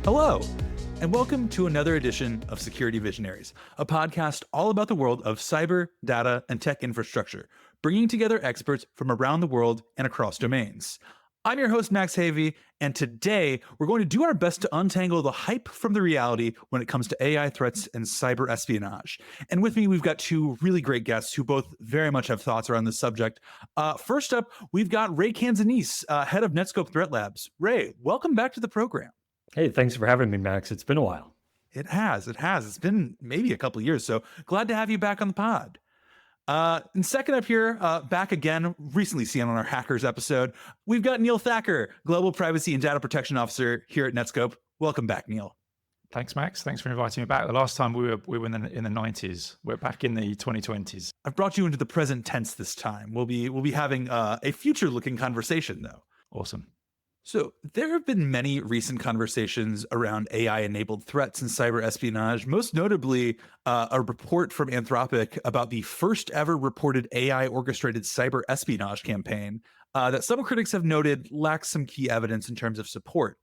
Hello, and welcome to another edition of Security Visionaries, a podcast all about the world of cyber, data, and tech infrastructure, bringing together experts from around the world and across domains. I'm your host, Max Havey, and today we're going to do our best to untangle the hype from the reality when it comes to AI threats and cyber espionage. And with me, we've got two really great guests who both very much have thoughts around this subject. First up, we've got Ray Canzanese, head of Netskope Threat Labs. Ray, welcome back to the program. Hey, thanks for having me, Max. It's been a while. It has. It's been maybe a couple of years, so glad to have you back on the pod. And second up here, back again, recently seen on our Hackers episode, we've got Neil Thacker, Global Privacy and Data Protection Officer here at Netskope. Welcome back, Neil. Thanks, Max. Thanks for inviting me back. The last time we were in the 90s. We're back in the 2020s. I've brought you into the present tense this time. We'll be having a future-looking conversation, though. Awesome. So there have been many recent conversations around AI-enabled threats and cyber espionage, most notably a report from Anthropic about the first ever reported AI-orchestrated cyber espionage campaign that some critics have noted lacks some key evidence in terms of support.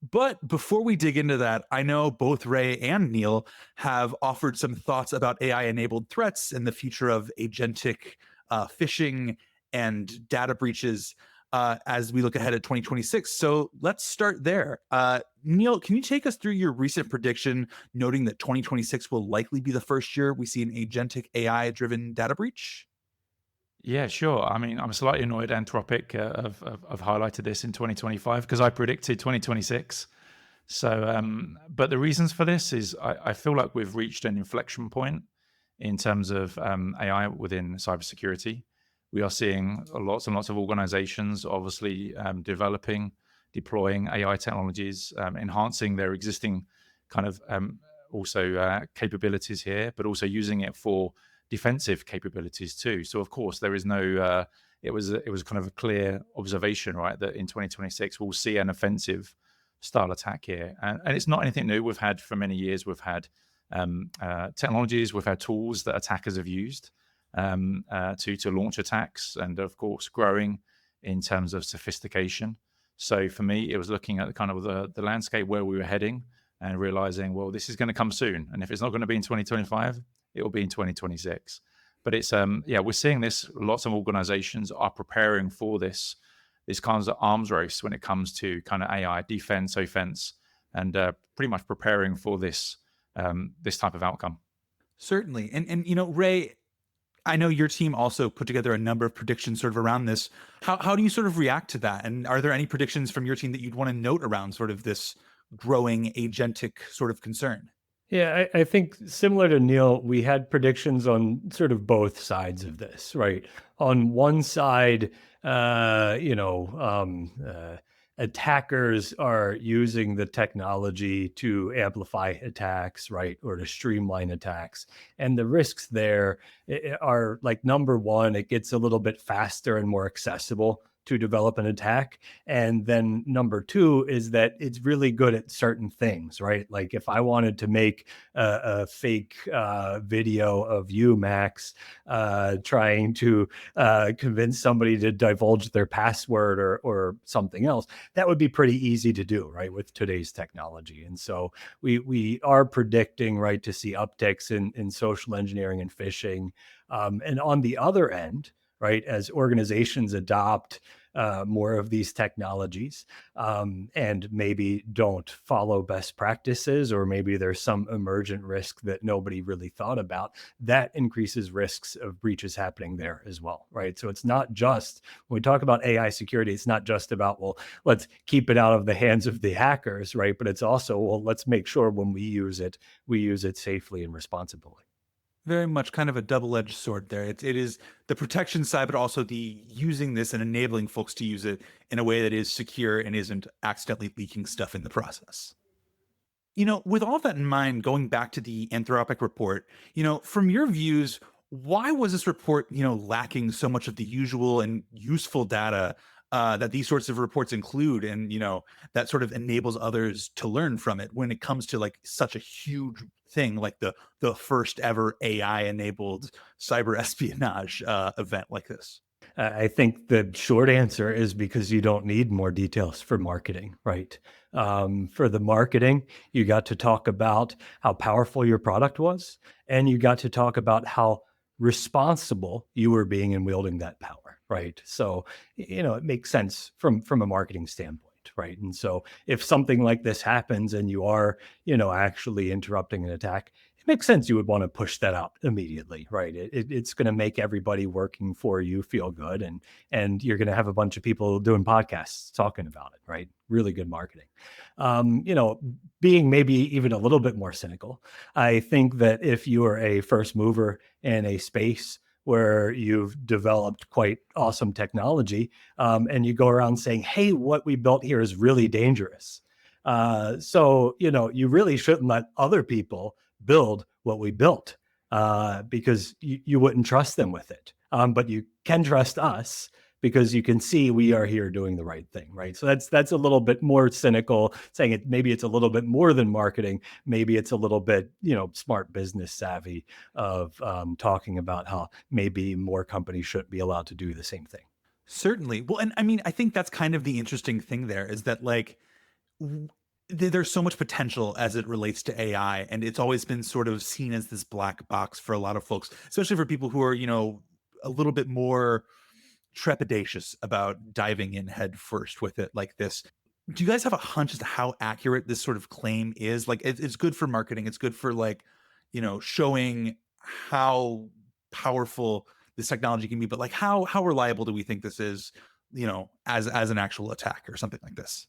But before we dig into that, I know both Ray and Neil have offered some thoughts about AI-enabled threats and the future of agentic phishing and data breaches as we look ahead at 2026. So let's start there. Neil, can you take us through your recent prediction, noting that 2026 will likely be the first year we see an agentic AI-driven data breach? Yeah, sure. I mean, I'm slightly annoyed Anthropic have highlighted this in 2025 because I predicted 2026. So, but the reasons for this is I feel like we've reached an inflection point in terms of AI within cybersecurity. We are seeing lots and lots of organizations obviously developing, deploying AI technologies, enhancing their existing kind of capabilities here, but also using it for defensive capabilities too. So of course there is no, it was kind of a clear observation, right, that in 2026 we'll see an offensive style attack here. And it's not anything new. We've had for many years, we've had technologies, we've had tools that attackers have used to launch attacks, and of course growing in terms of sophistication. So for me, it was looking at kind of the landscape where we were heading and realizing, well, this is going to come soon, and if it's not going to be in 2025, it will be in 2026. But it's we're seeing this. Lots of organizations are preparing for this kind of arms race when it comes to kind of AI defense, offense, and pretty much preparing for this type of outcome. Certainly. And you know, Ray, I know your team also put together a number of predictions sort of around this. How do you sort of react to that? And are there any predictions from your team that you'd want to note around sort of this growing agentic sort of concern? Yeah, I think similar to Neil, we had predictions on sort of both sides of this, right? On one side, attackers are using the technology to amplify attacks, right? Or to streamline attacks. And the risks there are like, number one, it gets a little bit faster and more accessible to develop an attack. And then number two is that it's really good at certain things, right? Like if I wanted to make a fake video of you, Max, trying to convince somebody to divulge their password or something else, that would be pretty easy to do, right, with today's technology. And so we are predicting, right, to see upticks in social engineering and phishing. And on the other end, right, as organizations adopt more of these technologies and maybe don't follow best practices, or maybe there's some emergent risk that nobody really thought about, that increases risks of breaches happening there as well, right? So it's not just, when we talk about AI security, it's not just about, well, let's keep it out of the hands of the hackers, right? But it's also, well, let's make sure when we use it safely and responsibly. Very much kind of a double-edged sword there. It is the protection side, but also the using this and enabling folks to use it in a way that is secure and isn't accidentally leaking stuff in the process. You know, with all that in mind, going back to the Anthropic report, you know, from your views, why was this report, you know, lacking so much of the usual and useful data that these sorts of reports include, and, you know, that sort of enables others to learn from it when it comes to like such a huge thing like the first ever AI enabled cyber espionage event like this? I think the short answer is because you don't need more details for marketing, right? For the marketing, you got to talk about how powerful your product was, and you got to talk about how responsible you were being in wielding that power, right? So, it makes sense from a marketing standpoint, right? And so if something like this happens and you are, actually interrupting an attack, it makes sense you would want to push that out immediately, right? It's going to make everybody working for you feel good, and you're going to have a bunch of people doing podcasts talking about it, right? Really good marketing. Being maybe even a little bit more cynical, I think that if you are a first mover in a space where you've developed quite awesome technology, and you go around saying, "Hey, what we built here is really dangerous." So you really shouldn't let other people build what we built, because you wouldn't trust them with it. But you can trust us because you can see we are here doing the right thing, right? So that's a little bit more cynical, saying maybe it's a little bit more than marketing. Maybe it's a little bit, smart business savvy of talking about how maybe more companies should be allowed to do the same thing. Certainly. Well, and I mean, I think that's kind of the interesting thing there is that there's so much potential as it relates to AI, and it's always been sort of seen as this black box for a lot of folks, especially for people who are, a little bit more trepidatious about diving in head first with it like this. Do you guys have a hunch as to how accurate this sort of claim is? Like, it's good for marketing. It's good for showing how powerful this technology can be. But like, how reliable do we think this is? As an actual attack or something like this.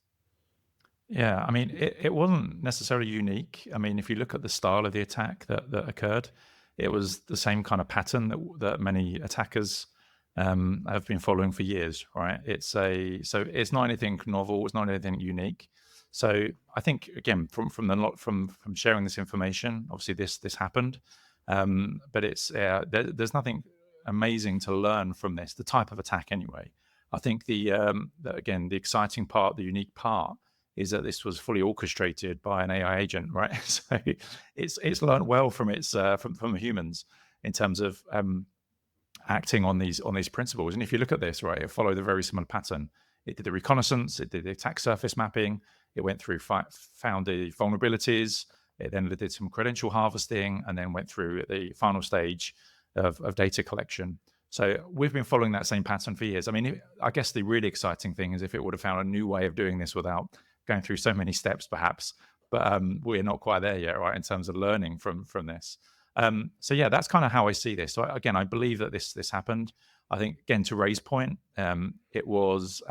Yeah, I mean, it wasn't necessarily unique. I mean, if you look at the style of the attack that occurred, it was the same kind of pattern that many attackers have been following for years, right? So it's not anything novel, it's not anything unique. So I think again, from sharing this information, obviously this happened, but there's nothing amazing to learn from this. The type of attack, anyway. I think the exciting part, the unique part, is that this was fully orchestrated by an AI agent, right? So it's learned well from from humans in terms of acting on these principles. And if you look at this, right, it followed a very similar pattern. It did the reconnaissance, it did the attack surface mapping, it went through, found the vulnerabilities, it then did some credential harvesting, and then went through the final stage of data collection. So we've been following that same pattern for years. I mean, I guess the really exciting thing is if it would have found a new way of doing this without going through so many steps, perhaps. But we're not quite there yet, right, in terms of learning from this. So yeah, that's kind of how I see this. So again, I believe that this happened. I think again, to Ray's point, it was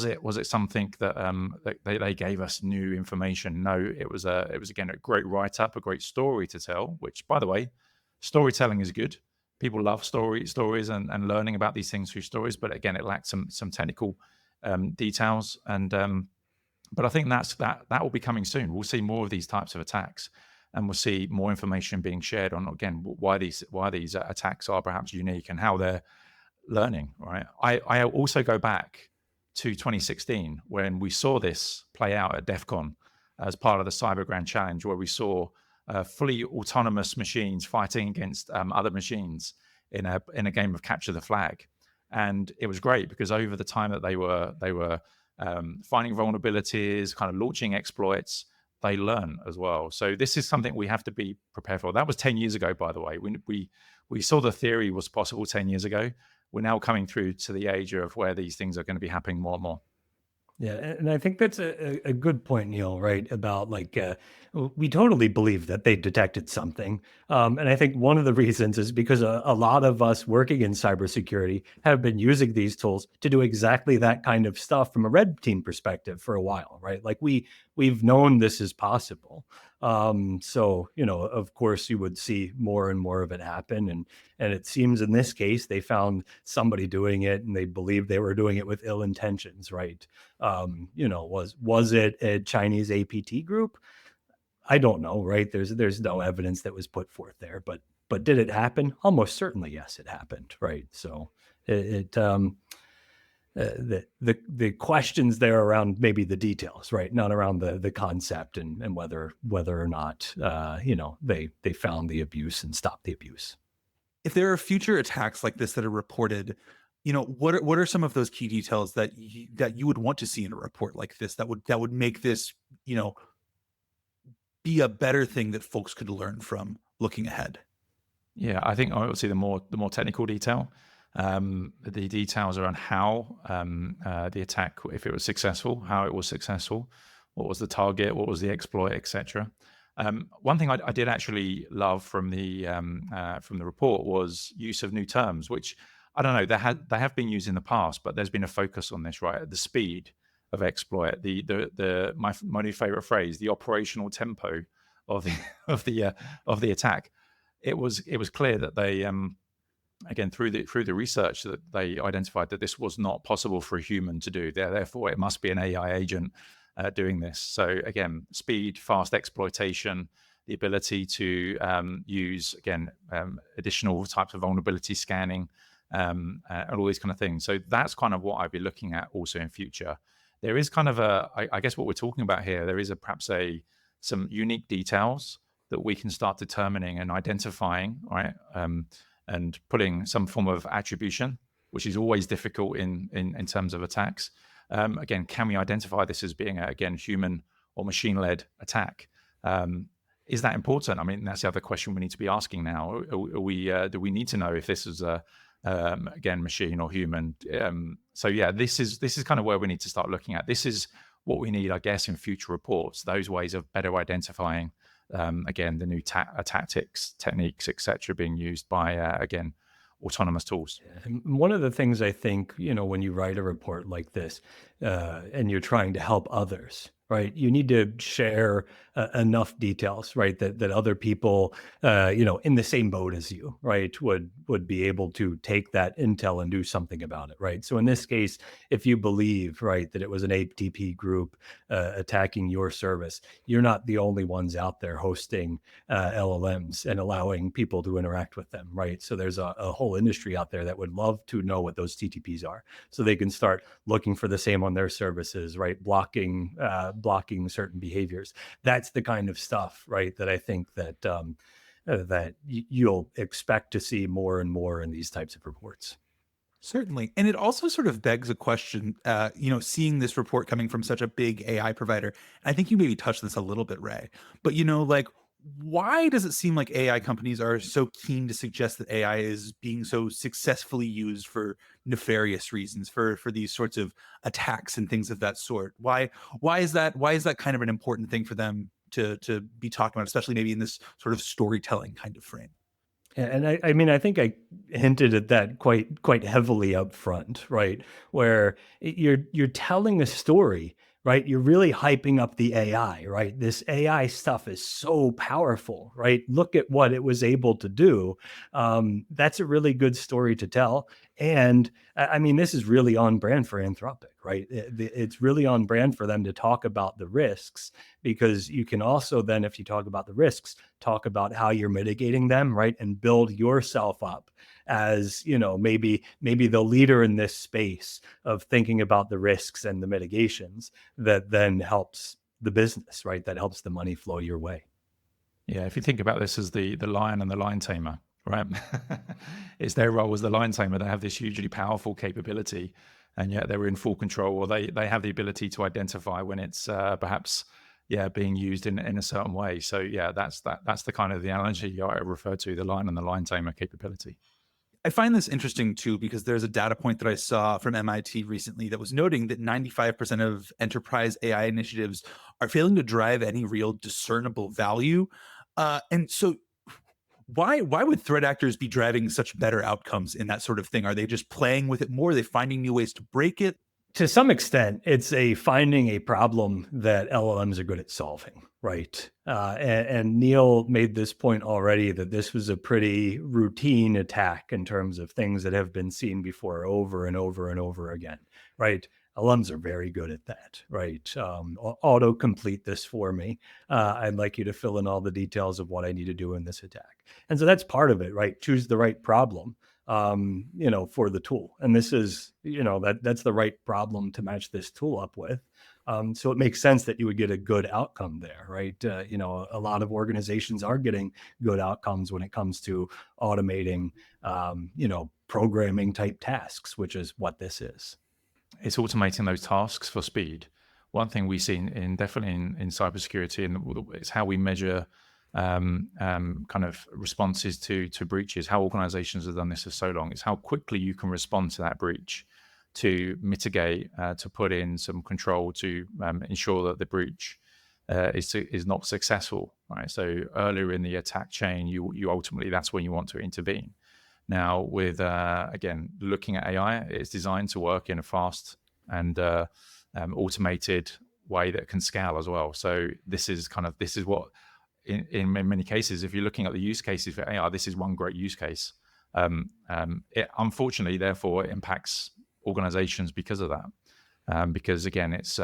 it something that they gave us new information? No, it was again a great write up, a great story to tell. Which, by the way, storytelling is good. People love stories and learning about these things through stories. But again, it lacked some technical details. And but I think that will be coming soon. We'll see more of these types of attacks, and we'll see more information being shared on, again, why these attacks are perhaps unique and how they're learning, right? I also go back to 2016 when we saw this play out at DEF CON as part of the Cyber Grand Challenge, where we saw fully autonomous machines fighting against other machines in a game of capture the flag. And it was great because over the time that they were finding vulnerabilities, kind of launching exploits, they learn as well. So this is something we have to be prepared for. That was 10 years ago, by the way. We saw the theory was possible 10 years ago. We're now coming through to the age of where these things are going to be happening more and more. Yeah, and I think that's a good point, Neil, right? About we totally believe that they detected something. And I think one of the reasons is because a lot of us working in cybersecurity have been using these tools to do exactly that kind of stuff from a red team perspective for a while, right? Like we've known this is possible. So, of course, you would see more and more of it happen. And it seems in this case, they found somebody doing it and they believed they were doing it with ill intentions, right? Was it a Chinese APT group? I don't know, right? There's no evidence that was put forth there, but did it happen? Almost certainly, yes, it happened, right? So the questions there around maybe the details, right? Not around the concept and whether or not they found the abuse and stopped the abuse. If there are future attacks like this that are reported, what are some of those key details that you would want to see in a report like this that would make this, be a better thing that folks could learn from looking ahead? Yeah, I think obviously the more technical detail, the details around how the attack, if it was successful, how it was successful, what was the target, what was the exploit, etc. One thing I did actually love from the report was use of new terms, which I don't know, they have been used in the past, but there's been a focus on this, right? The speed of exploit, my new favorite phrase, the operational tempo of the of the attack. It was clear that they again through the research that they identified that this was not possible for a human to do. Therefore, it must be an AI agent doing this. So again, speed, fast exploitation, the ability to use again additional types of vulnerability scanning, and all these kind of things. So that's kind of what I'd be looking at also in future. There is kind of I guess what we're talking about here. There is perhaps some unique details that we can start determining and identifying, right? And putting some form of attribution, which is always difficult in terms of attacks. Again, can we identify this as being again human or machine-led attack? Is that important? I mean, that's the other question we need to be asking now. Do we need to know if this is again machine or human? So yeah, this is kind of where we need to start looking at. This is what we need, I guess, in future reports. Those ways of better identifying again the new tactics, techniques, etc., being used by again autonomous tools. And one of the things I think, when you write a report like this and you're trying to help others, right, you need to share enough details, right, that other people, in the same boat as you, right, would be able to take that intel and do something about it, right? So in this case, if you believe, right, that it was an ATP group attacking your service, you're not the only ones out there hosting LLMs and allowing people to interact with them, right? So there's a whole industry out there that would love to know what those TTPs are, so they can start looking for the same on their services, right? Blocking certain behaviors. That's the kind of stuff, right, that I think that that you'll expect to see more and more in these types of reports. Certainly. And it also sort of begs a question, seeing this report coming from such a big AI provider. And I think you maybe touched this a little bit, Ray, but like, why does it seem like AI companies are so keen to suggest that AI is being so successfully used for nefarious reasons, for these sorts of attacks and things of that sort? Why is that kind of an important thing for them to be talking about, especially maybe in this sort of storytelling kind of frame? And I mean, I think I hinted at that quite heavily up front, right? Where you're telling a story, right? You're really hyping up the AI, right? This AI stuff is so powerful, right? Look at what it was able to do. That's a really good story to tell. And I mean, this is really on brand for Anthropic, right? It's really on brand for them to talk about the risks, because you can also then, if you talk about the risks, talk about how you're mitigating them, right? And build yourself up as, maybe the leader in this space of thinking about the risks and the mitigations that then helps the business, right? That helps the money flow your way. Yeah, if you think about this as the lion and the lion tamer, right? It's their role as the lion tamer. They have this hugely powerful capability, and yet they're in full control, or they have the ability to identify when it's perhaps being used in a certain way. So yeah, that's the kind of the analogy I refer to, the lion and the lion tamer capability. I find this interesting too, because there's a data point that I saw from MIT recently that was noting that 95% of enterprise AI initiatives are failing to drive any real discernible value. And so why would threat actors be driving such better outcomes in that sort of thing? Are they just playing with it more? Are they finding new ways to break it? To some extent, it's finding a problem that LLMs are good at solving, right? And Neil made this point already, that this was a pretty routine attack in terms of things that have been seen before over and over and over again, right? LLMs are very good at that, right? Auto-complete this for me. I'd like you to fill in all the details of what I need to do in this attack. And so that's part of it, right? Choose the right problem for the tool. And this is, that's the right problem to match this tool up with. So it makes sense that you would get a good outcome there, right? A lot of organizations are getting good outcomes when it comes to automating, programming type tasks, which is what this is. It's automating those tasks for speed. One thing we see definitely in cybersecurity, and it's how we measure kind of responses to breaches, how organizations have done this for so long. It's how quickly you can respond to that breach, to mitigate, to put in some control to ensure that the breach is not successful, right? So earlier in the attack chain, you ultimately, that's when you want to intervene. Now with, again, looking at AI, it's designed to work in a fast and automated way that can scale as well. So this is what, in many cases, if you're looking at the use cases for AI, this is one great use case. It unfortunately, therefore, it impacts organizations because of that. Because again, it's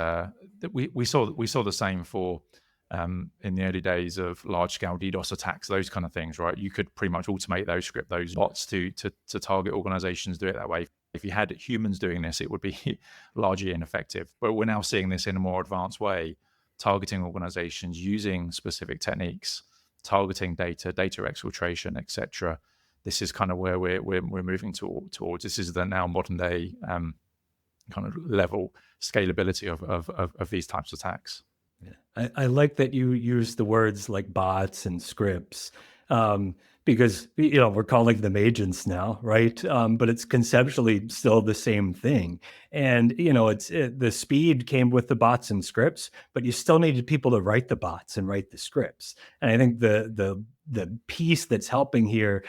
we saw the same for in the early days of large scale DDoS attacks, those kind of things, right? You could pretty much automate those bots to target organizations, do it that way. If you had humans doing this, it would be largely ineffective. But we're now seeing this in a more advanced way, targeting organizations using specific techniques, targeting data exfiltration, etc. This is kind of where we're moving towards. This is the now modern day kind of level scalability of these types of attacks. Yeah. I like that you use the words like bots and scripts, because we're calling them agents now, right? But it's conceptually still the same thing. And it's the speed came with the bots and scripts, but you still needed people to write the bots and write the scripts. And I think the piece that's helping here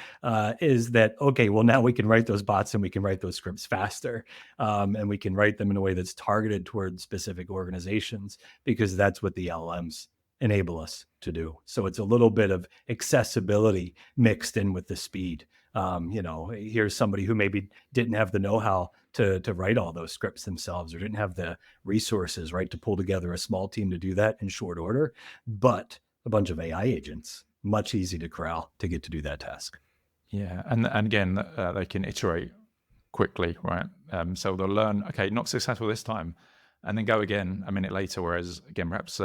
is that, okay, well, now we can write those bots and we can write those scripts faster, and we can write them in a way that's targeted towards specific organizations, because that's what the LLMs enable us to do. So it's a little bit of accessibility mixed in with the speed. Here's somebody who maybe didn't have the know-how to write all those scripts themselves, or didn't have the resources, right, to pull together a small team to do that in short order, but a bunch of AI agents, much easy to corral to get to do that task. Yeah, and again, they can iterate quickly, right? So they'll learn, okay, not successful this time, and then go again a minute later. Whereas again, perhaps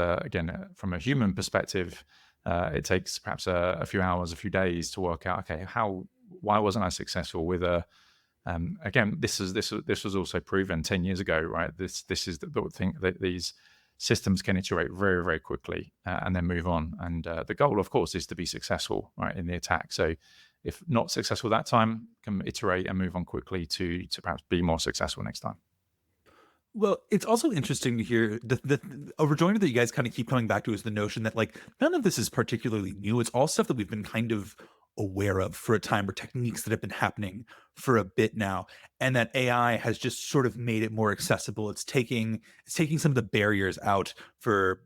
from a human perspective, it takes perhaps a few hours, a few days to work out, okay, why wasn't I successful with a again, this was also proven 10 years ago, right? This is the thing, that these systems can iterate very, very quickly and then move on. And the goal, of course, is to be successful, right, in the attack. So if not successful that time, can iterate and move on quickly to perhaps be more successful next time. Well, it's also interesting to hear a rejoinder that you guys kind of keep coming back to is the notion that like none of this is particularly new. It's all stuff that we've been kind of aware of for a time, or techniques that have been happening for a bit now, and that AI has just sort of made it more accessible. It's taking some of the barriers out, for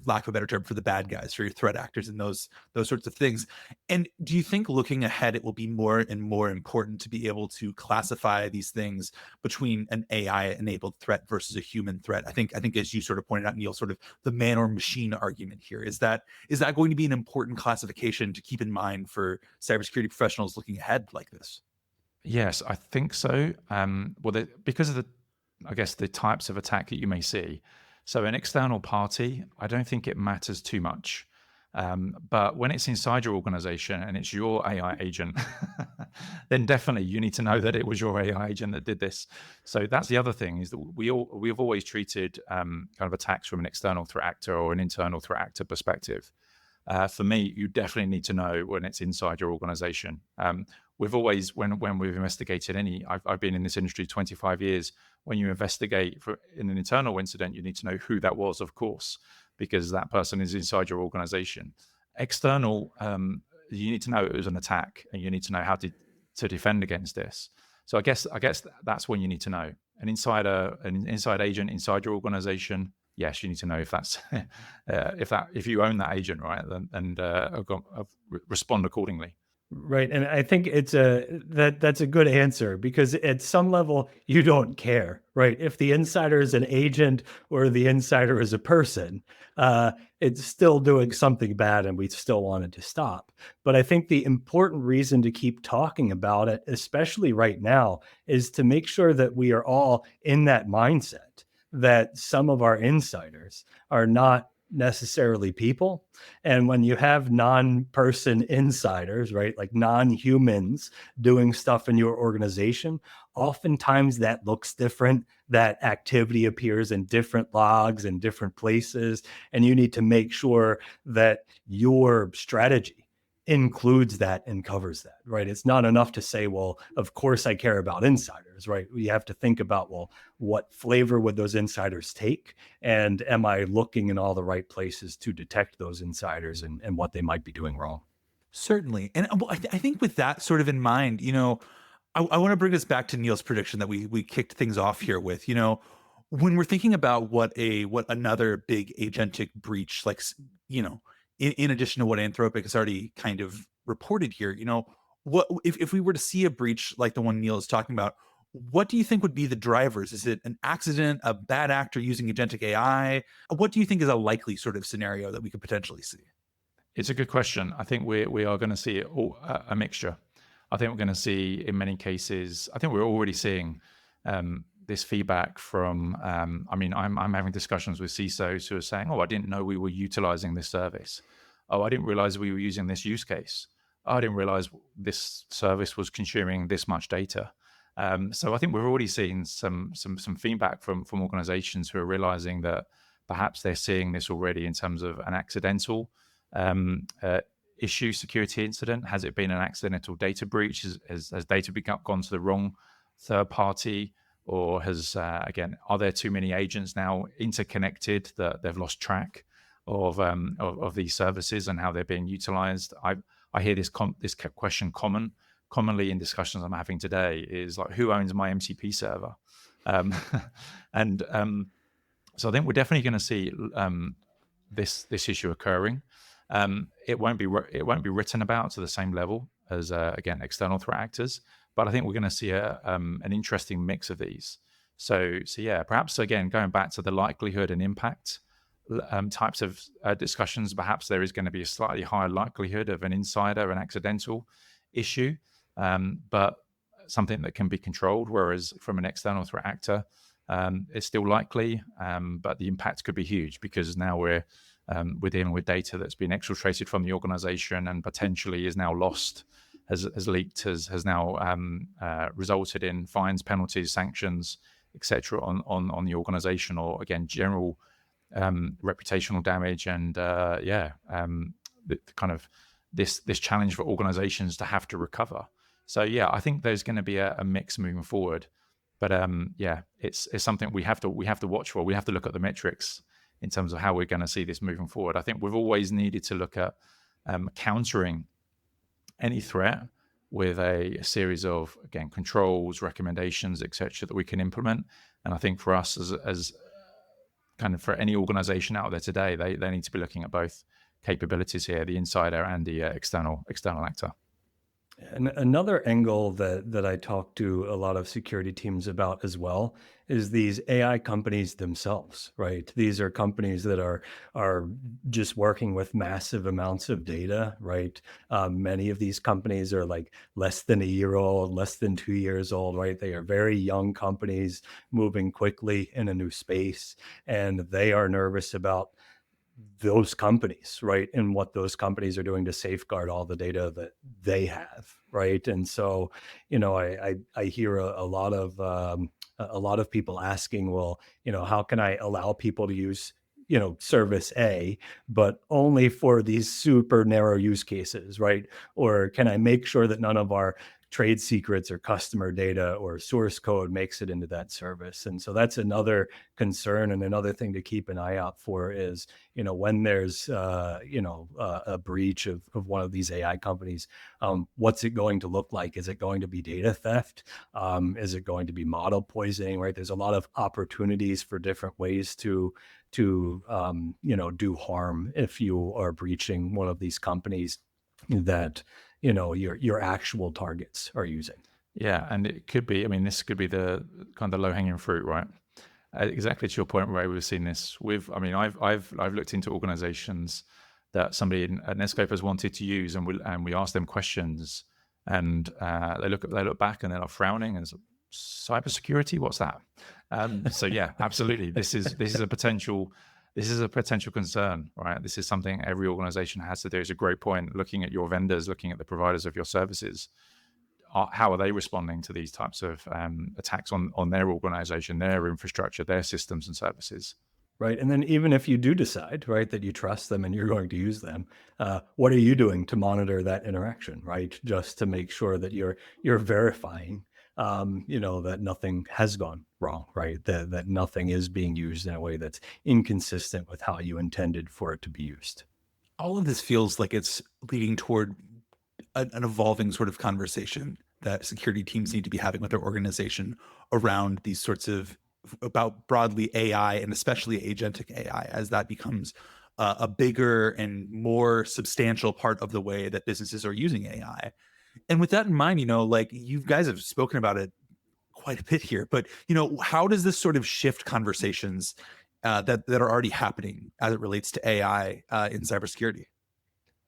lack of a better term, for the bad guys, for your threat actors and those sorts of things. And do you think looking ahead, it will be more and more important to be able to classify these things between an AI enabled threat versus a human threat? I think as you sort of pointed out, Neil, sort of the man or machine argument here, is that going to be an important classification to keep in mind for cybersecurity professionals looking ahead like this? Yes, I think so. Because of the types of attack that you may see. So an external party, I don't think it matters too much. But when it's inside your organization and it's your AI agent, then definitely you need to know that it was your AI agent that did this. So that's the other thing, is that we've always treated kind of attacks from an external threat actor or an internal threat actor perspective. For me, you definitely need to know when it's inside your organization. We've always, when we've investigated I've been in this industry 25 years. When you investigate in an internal incident, you need to know who that was, of course, because that person is inside your organization. External, you need to know it was an attack, and you need to know how to defend against this. So I guess that's when you need to know. An inside agent inside your organization, yes, you need to know if that's if you own that agent, right? And respond accordingly. Right. And I think that's a good answer, because at some level you don't care, right? If the insider is an agent or the insider is a person, it's still doing something bad and we still want it to stop. But I think the important reason to keep talking about it, especially right now, is to make sure that we are all in that mindset that some of our insiders are not necessarily people. And when you have non-person insiders, right, like non-humans doing stuff in your organization, oftentimes that looks different. That activity appears in different logs in different places. And you need to make sure that your strategy includes that and covers that, right? It's not enough to say, well, of course I care about insiders, right? We have to think about, well, what flavor would those insiders take? And am I looking in all the right places to detect those insiders and what they might be doing wrong? Certainly. And I think with that sort of in mind, I want to bring us back to Neil's prediction that we kicked things off here with. When we're thinking about what another big agentic breach, like in addition to what Anthropic has already kind of reported here, what if we were to see a breach like the one Neil is talking about? What do you think would be the drivers? Is it an accident, a bad actor using agentic AI? What do you think is a likely sort of scenario that we could potentially see? It's a good question. I think we are going to see a mixture. I think we're going to see, in many cases, I think we're already seeing this feedback from, I'm having discussions with CISOs who are saying, oh, I didn't know we were utilizing this service. Oh, I didn't realize we were using this use case. Oh, I didn't realize this service was consuming this much data. So I think we're already seeing some feedback from organizations who are realizing that perhaps they're seeing this already in terms of an accidental issue, security incident. Has it been an accidental data breach? Has data gone to the wrong third party? Or are there too many agents now interconnected that they've lost track of these services and how they're being utilized? I hear this question commonly in discussions I'm having today is like, who owns my MCP server? So I think we're definitely going to see this issue occurring. It won't be written about to the same level as again external threat actors, but I think we're going to see an interesting mix of these. So yeah, perhaps again going back to the likelihood and impact types of discussions, perhaps there is going to be a slightly higher likelihood of an insider, an accidental issue, but something that can be controlled. Whereas from an external threat actor, it's still likely, but the impact could be huge because now we're dealing with data that's been exfiltrated from the organization and potentially is now lost, has leaked, has now resulted in fines, penalties, sanctions, etc. on the organization, or again general reputational damage, and the kind of this challenge for organizations to have to recover. So yeah, I think there's going to be a mix moving forward, but it's something we have to watch for. We have to look at the metrics in terms of how we're going to see this moving forward. I think we've always needed to look at countering any threat with a series of, again, controls, recommendations, etc., that we can implement. And I think for us as kind of for any organization out there today, they need to be looking at both capabilities here, the insider and the external actor. And another angle that I talk to a lot of security teams about as well is these AI companies themselves, right? These are companies that are just working with massive amounts of data, right? Many of these companies are like less than a year old, less than 2 years old, right? They are very young companies moving quickly in a new space, and they are nervous about those companies, right? And what those companies are doing to safeguard all the data that they have, right? And so, I hear a lot of people asking, well, how can I allow people to use, service A, but only for these super narrow use cases, right? Or can I make sure that none of our trade secrets or customer data or source code makes it into that service? And so that's another concern, and another thing to keep an eye out for is, when there's, a breach of one of these AI companies, what's it going to look like? Is it going to be data theft? Is it going to be model poisoning, right? There's a lot of opportunities for different ways to do harm if you are breaching one of these companies that your actual targets are using. Yeah, and it could be, this could be the kind of low-hanging fruit, right? Exactly to your point, Ray, we've seen this with, I've looked into organizations that somebody at Netskope has wanted to use, and we ask them questions, and they look back and they're frowning and cybersecurity, what's that? So yeah, absolutely, this is a potential this is a potential concern, right? This is something every organization has to do. It's a great point. Looking at your vendors, looking at the providers of your services, how are they responding to these types of attacks on their organization, their infrastructure, their systems and services? Right. And then even if you do decide, right, that you trust them and you're going to use them, what are you doing to monitor that interaction, right? Just to make sure that you're verifying, that nothing has gone wrong, right? That nothing is being used in a way that's inconsistent with how you intended for it to be used. All of this feels like it's leading toward an evolving sort of conversation that security teams need to be having with their organization around these sorts of about broadly AI and especially agentic AI as that becomes a bigger and more substantial part of the way that businesses are using AI. And with that in mind, like you guys have spoken about it quite a bit here, but how does this sort of shift conversations that are already happening as it relates to AI in cybersecurity?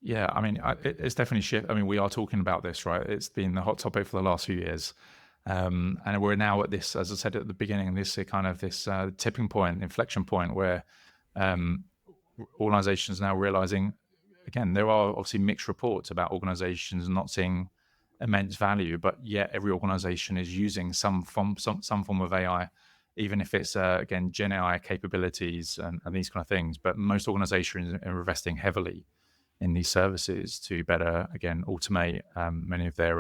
Yeah, I mean, it's definitely shift. I mean, we are talking about this, right? It's been the hot topic for the last few years. And we're now at this, as I said at the beginning, this tipping point, inflection point where organizations now realizing, again, there are obviously mixed reports about organizations not seeing immense value, but yet every organization is using some form of AI, even if it's, again, Gen AI capabilities and these kind of things. But most organizations are investing heavily in these services to better, again, automate many of their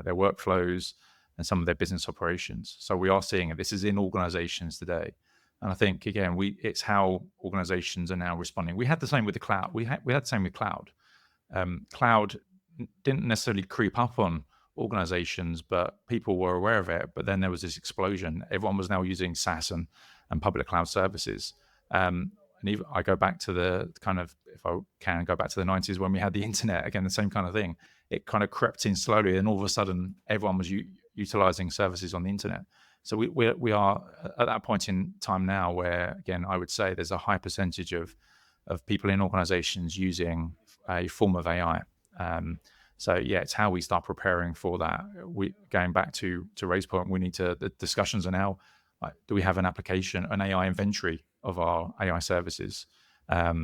workflows and some of their business operations. So we are seeing it. This is in organizations today. And I think, again, it's how organizations are now responding. We had the same with the cloud. We had the same with cloud. Cloud didn't necessarily creep up on organizations, but people were aware of it. But then there was this explosion. Everyone was now using SaaS and public cloud services. And even I go back to the kind of, if I can go back to the 90s when we had the internet, again, the same kind of thing. It kind of crept in slowly, and all of a sudden, everyone was utilizing services on the internet. So we are at that point in time now where, again, I would say there's a high percentage of people in organizations using a form of AI. So yeah, it's how we start preparing for that. Going back to Ray's point, the discussions are now, do we have an application, an AI inventory of our AI services? How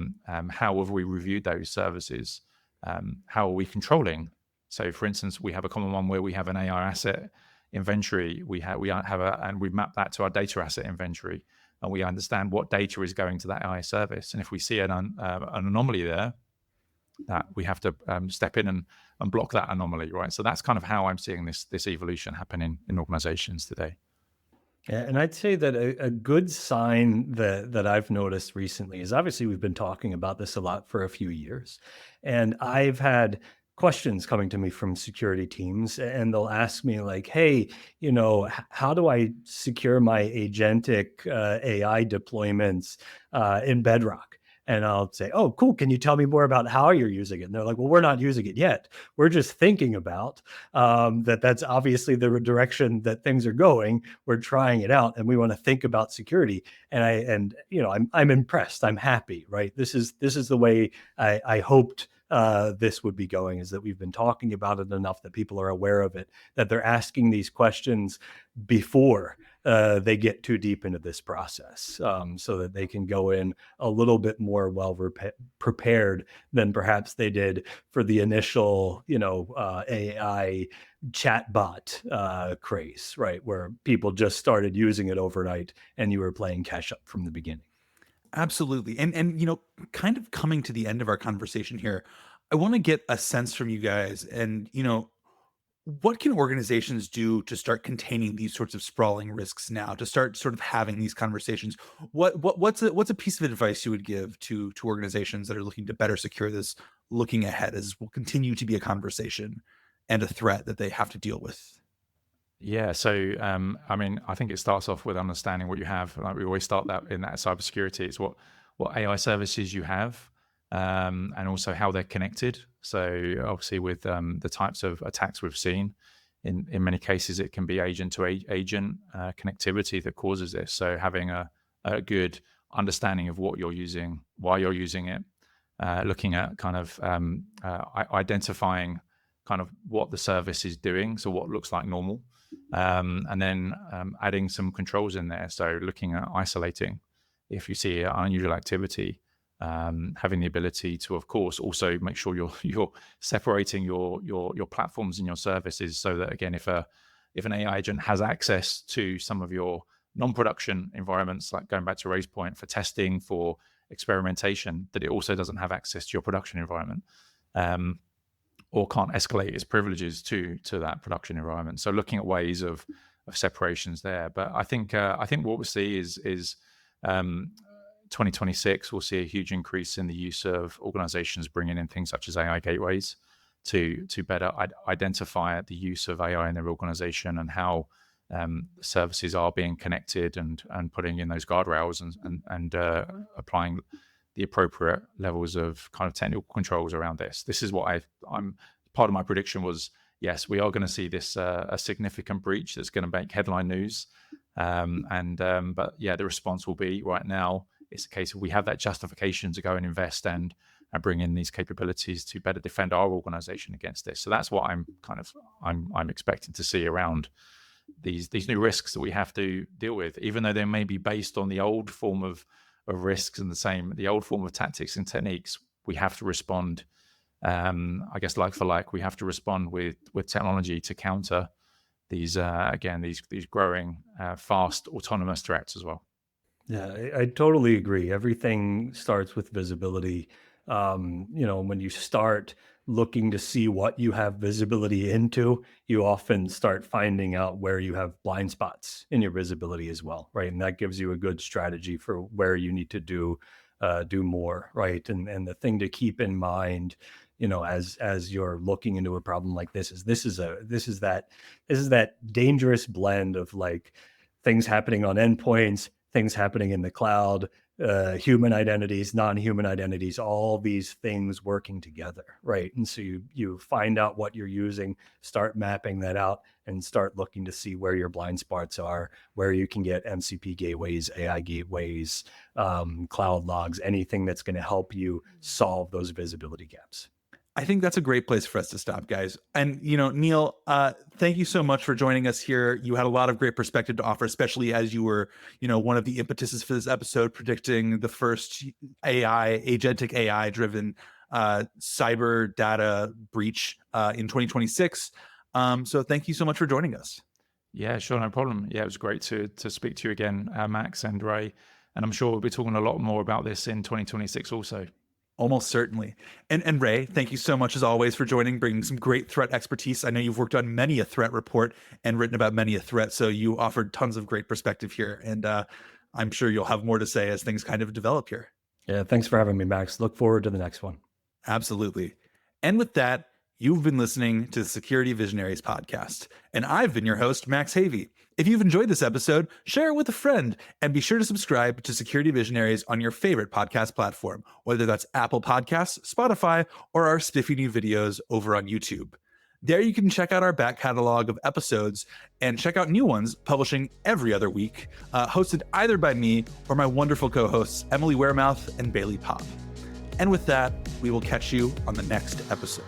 have we reviewed those services? How are we controlling? So, for instance, we have a common one where we have an AI asset inventory. And we map that to our data asset inventory, and we understand what data is going to that AI service. And if we see an anomaly there, that we have to step in and block that anomaly, right? So that's kind of how I'm seeing this evolution happening in organizations today. Yeah, and I'd say that a good sign that I've noticed recently is, obviously we've been talking about this a lot for a few years, and I've had questions coming to me from security teams, and they'll ask me like, hey, how do I secure my agentic AI deployments in Bedrock? And I'll say, oh, cool. Can you tell me more about how you're using it? And they're like, well, we're not using it yet. We're just thinking about that's obviously the direction that things are going. We're trying it out, and we want to think about security. And I'm impressed. I'm happy, right? This is the way I hoped this would be going, is that we've been talking about it enough that people are aware of it, that they're asking these questions before they get too deep into this process, so that they can go in a little bit more prepared than perhaps they did for the initial, AI chatbot craze, right? Where people just started using it overnight and you were playing catch up from the beginning. Absolutely. And kind of coming to the end of our conversation here, I want to get a sense from you guys and, what can organizations do to start containing these sorts of sprawling risks now, to start sort of having these conversations? What's a piece of advice you would give to organizations that are looking to better secure this, looking ahead, as will continue to be a conversation and a threat that they have to deal with? Yeah, so I mean, I think it starts off with understanding what you have. Like we always start that in that cybersecurity. It's what AI services you have, and also how they're connected. So obviously, with the types of attacks we've seen, in many cases, it can be agent to agent connectivity that causes this. So having a good understanding of what you're using, why you're using it, looking at kind of identifying kind of what the service is doing, so what looks like normal. And then adding some controls in there. So looking at isolating if you see unusual activity, having the ability to, of course, also make sure you're separating your platforms and your services, so that again, if an AI agent has access to some of your non-production environments, like going back to Ray's point, for testing, for experimentation, that it also doesn't have access to your production environment, or can't escalate its privileges to that production environment. So looking at ways of separations there. But I think what we'll see is 2026, we'll see a huge increase in the use of organizations bringing in things such as AI gateways to better identify the use of AI in their organization, and how services are being connected, and putting in those guardrails, and applying the appropriate levels of kind of technical controls around this. This is what I'm part of my prediction was, yes, we are going to see this a significant breach that's going to make headline news. But yeah, the response will be, right now, it's a case of we have that justification to go and invest and bring in these capabilities to better defend our organization against this. So that's what I'm expecting to see around these new risks that we have to deal with, even though they may be based on the old form of risks and the old form of tactics and techniques. We have to respond, I guess, like for like. We have to respond with technology to counter these growing fast autonomous threats as well. Yeah, I totally agree. Everything starts with visibility. When you start looking to see what you have visibility into, you often start finding out where you have blind spots in your visibility as well, right? And that gives you a good strategy for where you need to do more, right? And the thing to keep in mind, as you're looking into a problem like this is that dangerous blend of like things happening on endpoints, things happening in the cloud, human identities, non-human identities, all these things working together, right? And so you find out what you're using, start mapping that out, and start looking to see where your blind spots are, where you can get MCP gateways, AI gateways, cloud logs, anything that's going to help you solve those visibility gaps. I think that's a great place for us to stop, guys. And, Neil, thank you so much for joining us here. You had a lot of great perspective to offer, especially as you were, one of the impetuses for this episode, predicting the first agentic AI-driven cyber data breach in 2026. So thank you so much for joining us. Yeah, sure, no problem. Yeah, it was great to speak to you again, Max and Ray. And I'm sure we'll be talking a lot more about this in 2026 also. Almost certainly. And Ray, thank you so much as always for bringing some great threat expertise. I know you've worked on many a threat report and written about many a threat, so you offered tons of great perspective here. And I'm sure you'll have more to say as things kind of develop here. Yeah, thanks for having me, Max. Look forward to the next one. Absolutely. And with that, you've been listening to the Security Visionaries podcast, and I've been your host, Max Havey. If you've enjoyed this episode, share it with a friend, and be sure to subscribe to Security Visionaries on your favorite podcast platform, whether that's Apple Podcasts, Spotify, or our spiffy new videos over on YouTube. There you can check out our back catalog of episodes and check out new ones publishing every other week, hosted either by me or my wonderful co-hosts, Emily Wearmouth and Bailey Pop. And with that, we will catch you on the next episode.